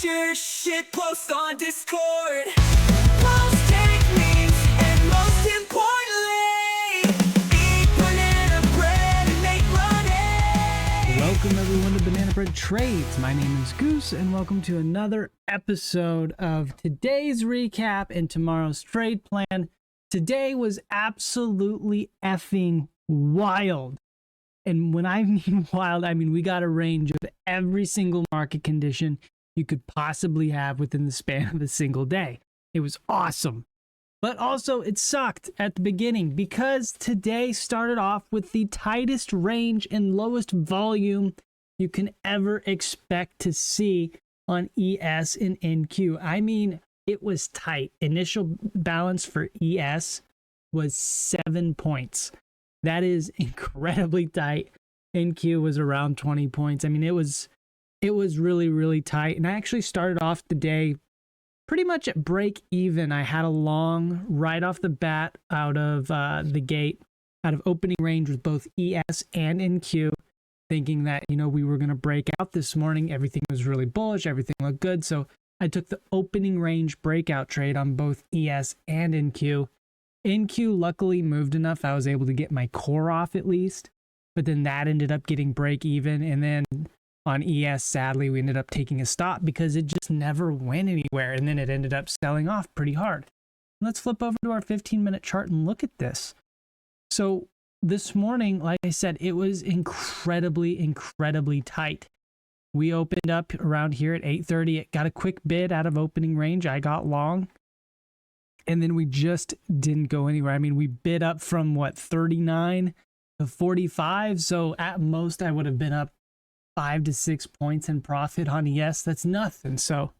your shit, post on Discord. Post techniques, and most importantly, eat banana bread and make money. Welcome everyone to Banana Bread Trades. My name is Goose and welcome to another episode of today's recap and tomorrow's trade plan. Today was absolutely effing wild. And when I mean wild, I mean we got a range of every single market condition you could possibly have within the span of a single day. It was awesome. But also it sucked at the beginning because today started off with the tightest range and lowest volume you can ever expect to see on ES and NQ. I mean, it was tight. Initial balance for ES was 7 points. That is incredibly tight. NQ was around 20 points. I mean, it was really, really tight. And I actually started off the day pretty much at break even. I had a long right off the bat out of the gate, out of opening range with both ES and NQ, thinking that, you know, we were going to break out this morning. Everything was really bullish. Everything looked good. So I took the opening range breakout trade on both ES and NQ. NQ luckily moved enough. I was able to get my core off at least, but then that ended up getting break even. And then on ES, sadly, we ended up taking a stop because it just never went anywhere. And then it ended up selling off pretty hard. Let's flip over to our 15-minute chart and look at this. So this morning, like I said, it was incredibly, incredibly tight. We opened up around here at 8:30. It got a quick bid out of opening range. I got long. And then we just didn't go anywhere. I mean, we bid up from what, 39 to 45. So at most, I would have been up 5 to 6 points in profit on ES. That's nothing. So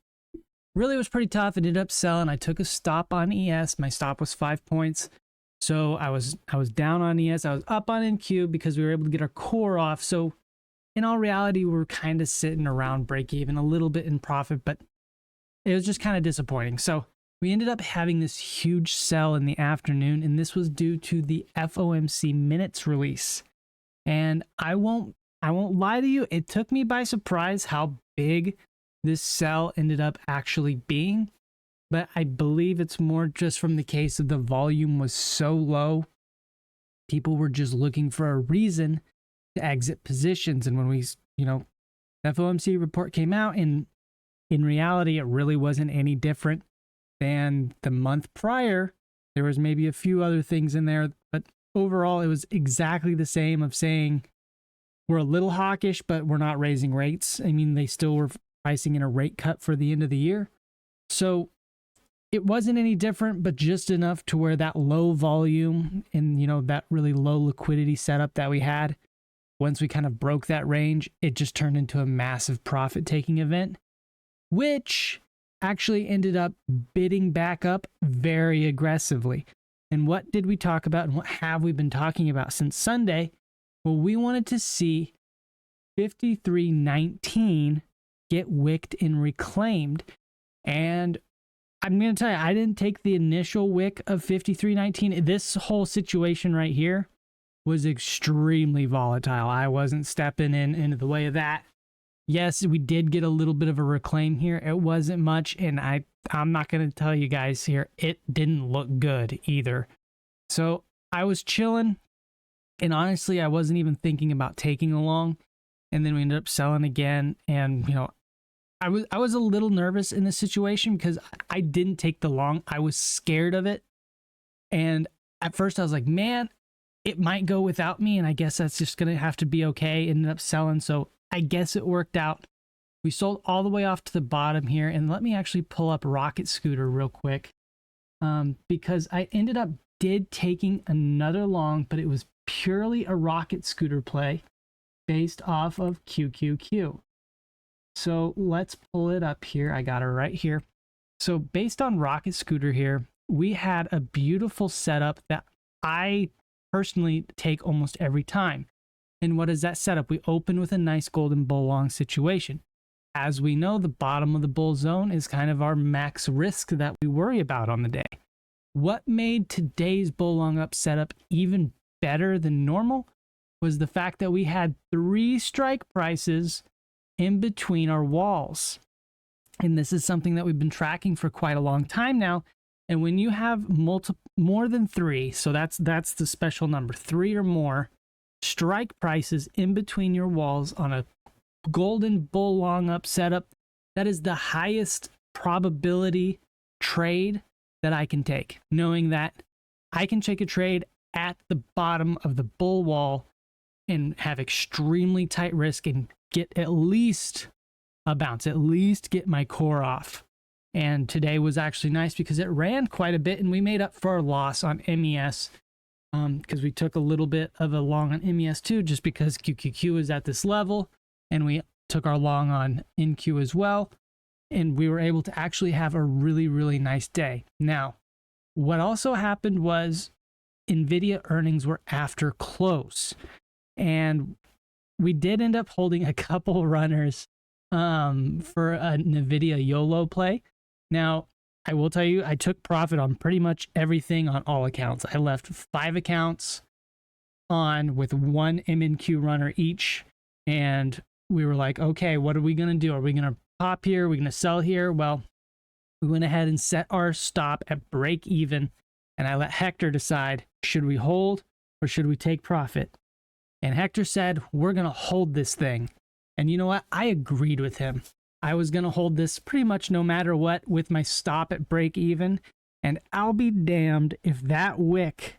really, it was pretty tough. It ended up selling. I took a stop on ES. My stop was 5 points. So I was down on ES. I was up on NQ because we were able to get our core off. So in all reality, we were kind of sitting around break even, a little bit in profit, but it was just kind of disappointing. So we ended up having this huge sell in the afternoon, and this was due to the FOMC minutes release. And I won't lie to you, it took me by surprise how big this sell ended up actually being. But I believe it's more just from the case of the volume was so low. People were just looking for a reason to exit positions. And when we, the FOMC report came out, and in reality, it really wasn't any different than the month prior. There was maybe a few other things in there, but overall, it was exactly the same of saying we're a little hawkish, but we're not raising rates. I mean, they still were pricing in a rate cut for the end of the year. So it wasn't any different, but just enough to where that low volume and, that really low liquidity setup that we had, once we kind of broke that range, it just turned into a massive profit-taking event, which actually ended up bidding back up very aggressively. And what did we talk about and what have we been talking about since Sunday? Well, we wanted to see 53.19 get wicked and reclaimed. And I'm going to tell you, I didn't take the initial wick of 53.19. This whole situation right here was extremely volatile. I wasn't stepping into the way of that. Yes, we did get a little bit of a reclaim here. It wasn't much, and I'm not going to tell you guys here, it didn't look good either. So I was chilling, and honestly, I wasn't even thinking about taking along. And then we ended up selling again, and I was a little nervous in this situation because I didn't take the long. I was scared of it, and at first I was like, man, it might go without me, and I guess that's just going to have to be okay. Ended up selling, so I guess it worked out. We sold all the way off to the bottom here, and let me actually pull up Rocket Scooter real quick because I ended up taking another long, but it was purely a Rocket Scooter play based off of QQQ. So let's pull it up here. I got it right here. So based on Rocket Scooter here, we had a beautiful setup that I personally take almost every time. And what is that setup? We open with a nice golden bull long situation. As we know, the bottom of the bull zone is kind of our max risk that we worry about on the day. What made today's bull long up setup even better than normal was the fact that we had 3 strike prices in between our walls. And this is something that we've been tracking for quite a long time now. And when you have more than three, so that's the special number, three or more strike prices in between your walls on a golden bull long up setup, that is the highest probability trade that I can take, knowing that I can take a trade at the bottom of the bull wall and have extremely tight risk and get at least a bounce, at least get my core off. And today was actually nice because it ran quite a bit and we made up for our loss on MES because we took a little bit of a long on MES too, just because QQQ is at this level, and we took our long on NQ as well. And we were able to actually have a really, really nice day. Now, what also happened was NVIDIA earnings were after close, and we did end up holding a couple runners for a NVIDIA YOLO play. Now, I will tell you, I took profit on pretty much everything on all accounts. I left 5 accounts on with 1 MNQ runner each, and we were like, okay, what are we going to do? Are we going to pop here? Are we going to sell here? Well, we went ahead and set our stop at break even, and I let Hector decide, should we hold or should we take profit? And Hector said, we're going to hold this thing. And you know what? I agreed with him. I was going to hold this pretty much no matter what with my stop at break even. And I'll be damned if that wick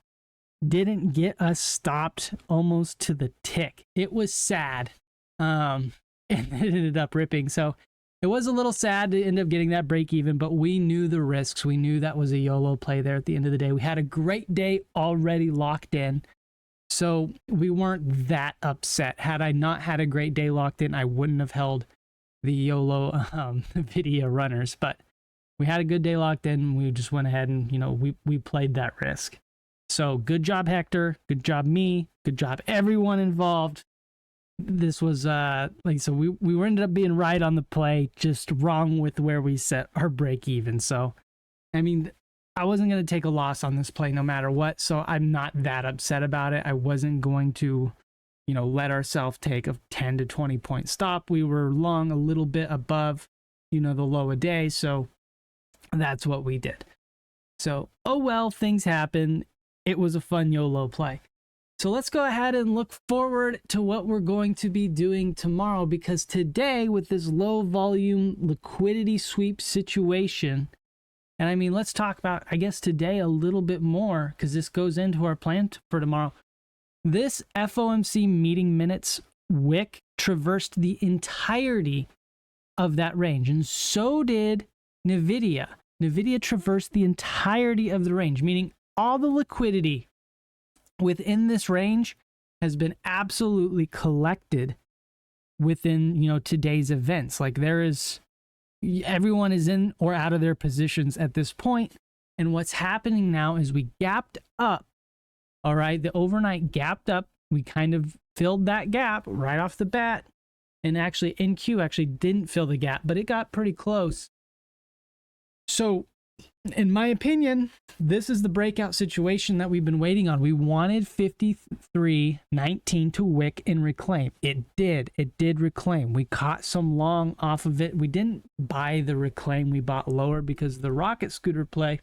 didn't get us stopped almost to the tick. It was sad. And it ended up ripping. So it was a little sad to end up getting that break even, but we knew the risks. We knew that was a YOLO play there at the end of the day. We had a great day already locked in, so we weren't that upset. Had I not had a great day locked in, I wouldn't have held the YOLO video runners, but we had a good day locked in. We just went ahead and, we played that risk. So good job, Hector. Good job, me. Good job, everyone involved. This was so we ended up being right on the play, just wrong with where we set our break even. So, I mean, I wasn't going to take a loss on this play no matter what, so I'm not that upset about it. I wasn't going to, let ourselves take a 10 to 20 point stop. We were long a little bit above, the low a day, so that's what we did. So, oh well, things happen. It was a fun YOLO play. So let's go ahead and look forward to what we're going to be doing tomorrow, because today, with this low volume liquidity sweep situation, and I mean, let's talk about, I guess, today a little bit more, because this goes into our plan for tomorrow. This FOMC meeting minutes wick traversed the entirety of that range, and so did NVIDIA. NVIDIA traversed the entirety of the range, meaning all the liquidity within this range has been absolutely collected within, today's events. Like, everyone is in or out of their positions at this point. And what's happening now is we gapped up. All right. The overnight gapped up. We kind of filled that gap right off the bat. And actually, NQ actually didn't fill the gap, but it got pretty close. So, in my opinion, this is the breakout situation that we've been waiting on. We wanted 53.19 to wick and reclaim. It did. It did reclaim. We caught some long off of it. We didn't buy the reclaim. We bought lower because of the rocket scooter play.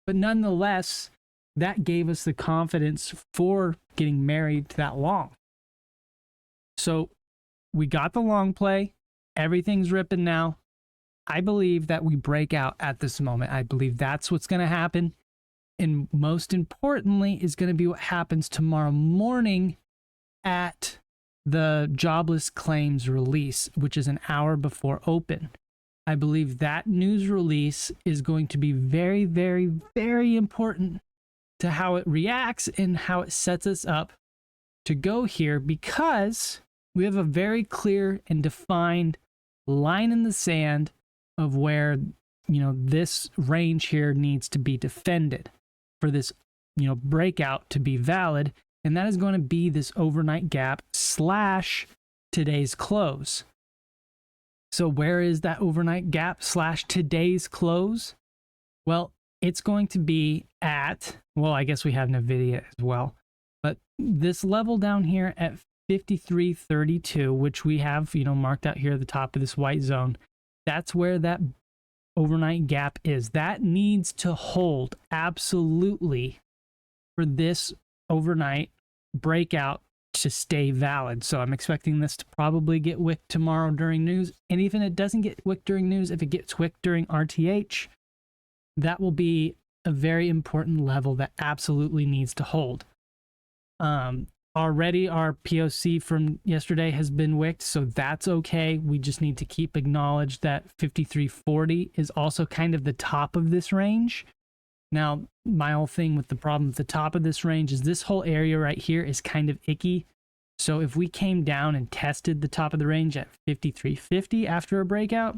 But nonetheless, that gave us the confidence for getting married to that long. So we got the long play. Everything's ripping now. I believe that we break out at this moment. I believe that's what's going to happen. And most importantly is going to be what happens tomorrow morning at the jobless claims release, which is an hour before open. I believe that news release is going to be very, very, very important to how it reacts and how it sets us up to go here, because we have a very clear and defined line in the sand of where, this range here needs to be defended for this, breakout to be valid. And that is going to be this overnight gap / today's close. So where is that overnight gap / today's close? Well, it's going to be at, I guess we have NVIDIA as well, but this level down here at 53.32, which we have, marked out here at the top of this white zone. That's where that overnight gap is. That needs to hold absolutely for this overnight breakout to stay valid. So I'm expecting this to probably get wicked tomorrow during news. And even if it doesn't get wicked during news, if it gets wicked during RTH, that will be a very important level that absolutely needs to hold. Already our POC from yesterday has been wicked, so that's okay. We just need to keep acknowledge that 5340 is also kind of the top of this range. Now, my whole thing with the problem at the top of this range is this whole area right here is kind of icky. So if we came down and tested the top of the range at 5350 after a breakout,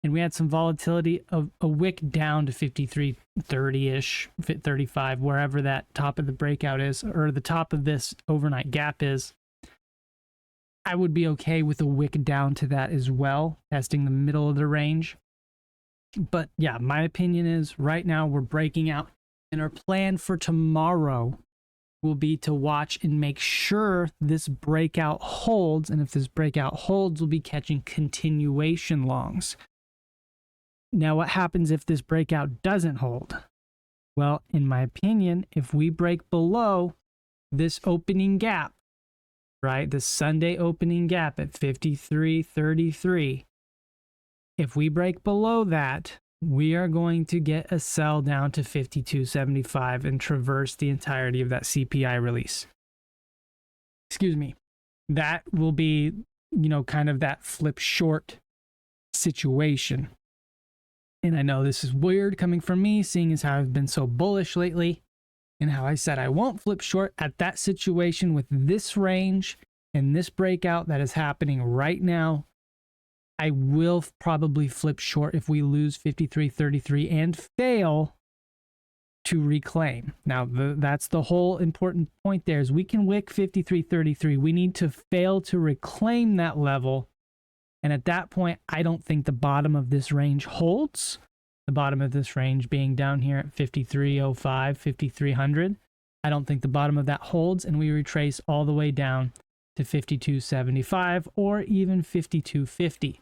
and we had some volatility of a wick down to 5330-ish, 35, wherever that top of the breakout is, or the top of this overnight gap is, I would be okay with a wick down to that as well, testing the middle of the range. But yeah, my opinion is right now we're breaking out, and our plan for tomorrow will be to watch and make sure this breakout holds. And if this breakout holds, we'll be catching continuation longs. Now, what happens if this breakout doesn't hold? Well, in my opinion, if we break below this opening gap, right, the Sunday opening gap at 53.33, if we break below that, we are going to get a sell down to 52.75 and traverse the entirety of that CPI release. Excuse me. That will be, kind of that flip short situation. And I know this is weird coming from me, seeing as how I've been so bullish lately and how I said I won't flip short at that situation with this range and this breakout that is happening right now. I will probably flip short if we lose 53.33 and fail to reclaim. Now, that's the whole important point there is we can wick 53.33. We need to fail to reclaim that level. And at that point, I don't think the bottom of this range holds. The bottom of this range being down here at 53.05, 5300. I don't think the bottom of that holds, and we retrace all the way down to 52.75 or even 52.50.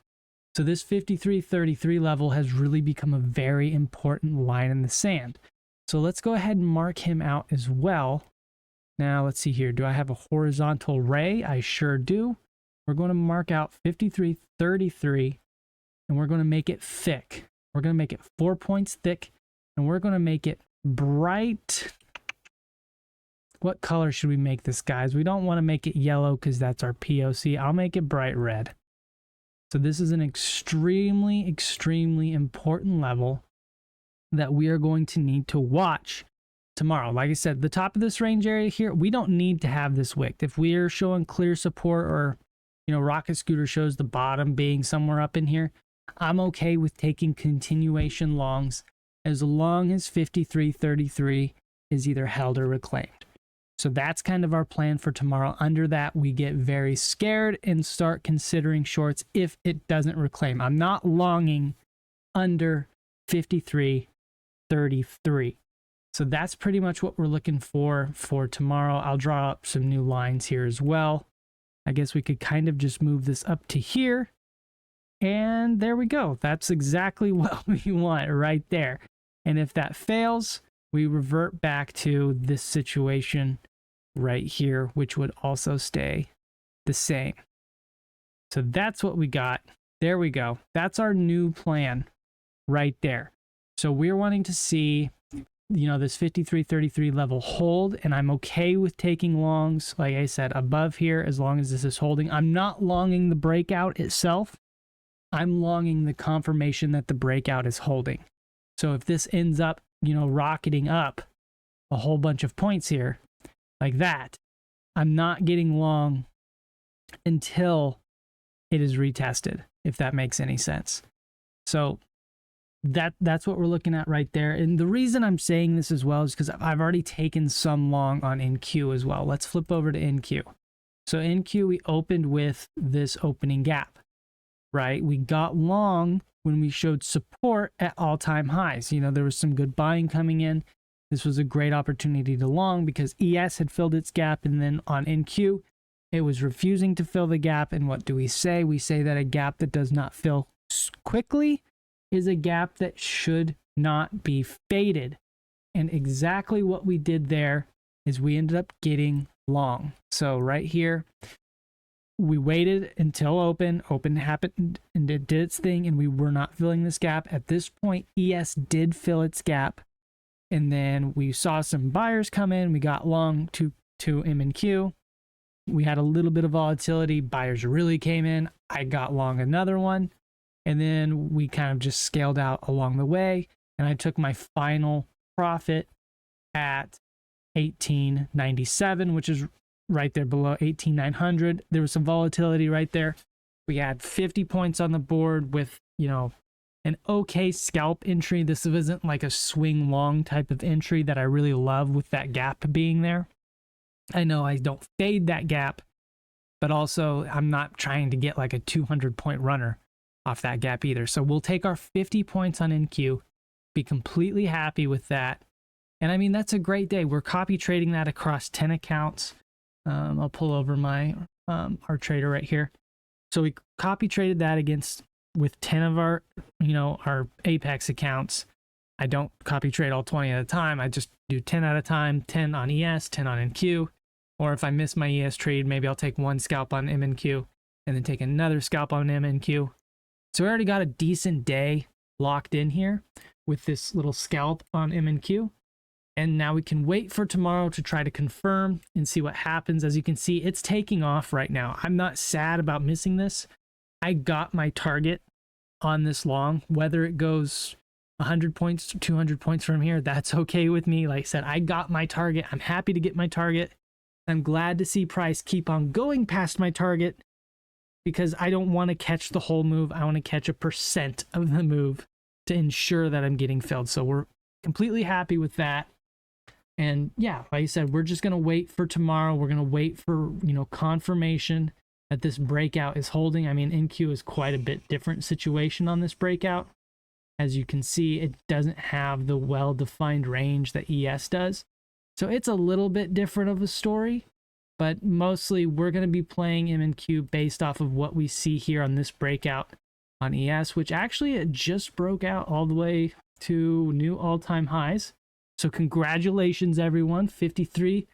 So this 53.33 level has really become a very important line in the sand. So let's go ahead and mark him out as well. Now, let's see here. Do I have a horizontal ray? I sure do. We're going to mark out 53.33, and we're going to make it thick. We're going to make it 4 points thick, and we're going to make it bright. What color should we make this, guys? We don't want to make it yellow because that's our POC. I'll make it bright red. So this is an extremely, extremely important level that we are going to need to watch tomorrow. Like I said, the top of this range area here, we don't need to have this wicked. If we're showing clear support or Rocket Scooter shows the bottom being somewhere up in here, I'm okay with taking continuation longs as long as 53.33 is either held or reclaimed. So that's kind of our plan for tomorrow. Under that, we get very scared and start considering shorts if it doesn't reclaim. I'm not longing under 53.33. So that's pretty much what we're looking for tomorrow. I'll draw up some new lines here as well. I guess we could kind of just move this up to here. And there we go. That's exactly what we want right there. And if that fails, we revert back to this situation right here, which would also stay the same. So that's what we got. There we go. That's our new plan right there. So we're wanting to see, this 53.33 level hold, and I'm okay with taking longs, like I said, above here as long as this is holding. I'm not longing the breakout itself. I'm longing the confirmation that the breakout is holding. So if this ends up, rocketing up a whole bunch of points here like that, I'm not getting long until it is retested, if that makes any sense. So that's what we're looking at right there. And the reason I'm saying this as well is because I've already taken some long on NQ as well. Let's flip over to NQ. So NQ, we opened with this opening gap, right? We got long when we showed support at all-time highs. There was some good buying coming in. This was a great opportunity to long because ES had filled its gap, and then on NQ, it was refusing to fill the gap. And what do we say? We say that a gap that does not fill quickly is a gap that should not be faded. And exactly what we did there is we ended up getting long. So right here, we waited until open happened and it did its thing, and we were not filling this gap. At this point, ES did fill its gap, and then we saw some buyers come in. We got long to M and Q. We had a little bit of volatility. Buyers really came in. I got long another one, and then we kind of just scaled out along the way, and I took my final profit at 1897, which is right there below 18,900. There was some volatility right there. We had 50 points on the board with, an okay scalp entry. This isn't like a swing long type of entry that I really love with that gap being there. I know I don't fade that gap, but also I'm not trying to get like a 200 point runner off that gap either. So we'll take our 50 points on NQ, be completely happy with that. And I mean, that's a great day. We're copy trading that across 10 accounts. I'll pull over my our trader right here. So we copy traded that with 10 of our our Apex accounts. I don't copy trade all 20 at a time. I just do 10 at a time, 10 on ES, 10 on NQ. Or if I miss my ES trade, maybe I'll take one scalp on MNQ and then take another scalp on MNQ. So we already got a decent day locked in here with this little scalp on MNQ. And now we can wait for tomorrow to try to confirm and see what happens. As you can see, it's taking off right now. I'm not sad about missing this. I got my target on this long. Whether it goes 100 points to 200 points from here, that's okay with me. Like I said, I got my target. I'm happy to get my target. I'm glad to see price keep on going past my target because I don't want to catch the whole move. I want to catch a percent of the move to ensure that I'm getting filled. So we're completely happy with that. And yeah, like I said, we're just going to wait for tomorrow. We're going to wait for, confirmation that this breakout is holding. I mean, NQ is quite a bit different situation on this breakout. As you can see, it doesn't have the well-defined range that ES does. So it's a little bit different of a story, but mostly we're going to be playing MNQ based off of what we see here on this breakout on ES, which actually it just broke out all the way to new all-time highs. So congratulations, everyone. 53,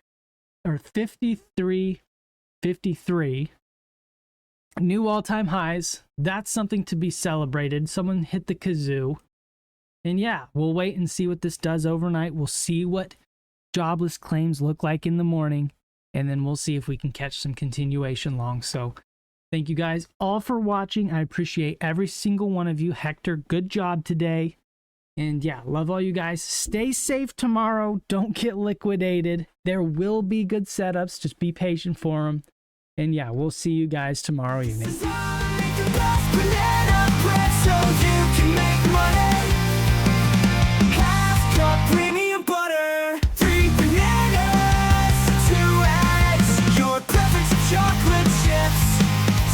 new all-time highs. That's something to be celebrated. Someone hit the kazoo. And yeah, we'll wait and see what this does overnight. We'll see what jobless claims look like in the morning, and then we'll see if we can catch some continuation long. So thank you guys all for watching. I appreciate every single one of you. Hector, good job today. And yeah, love all you guys. Stay safe tomorrow. Don't get liquidated. There will be good setups. Just be patient for them. And yeah, we'll see you guys tomorrow evening.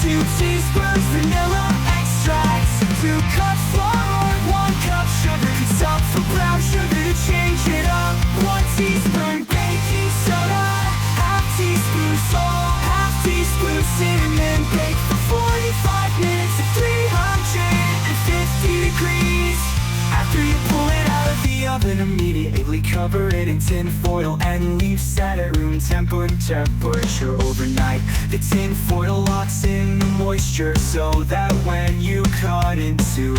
Two teaspoons vanilla extracts, 2 cups flour, 1 cup sugar, salt for brown sugar to change it up, 1 teaspoon baking soda, half teaspoon salt, half teaspoon cinnamon, bake for 45 minutes at 350 degrees. After you pull it out of the oven, immediately cover it in tin foil and leave set at room temperature overnight. The tin foil locks in the moisture so that when you cut into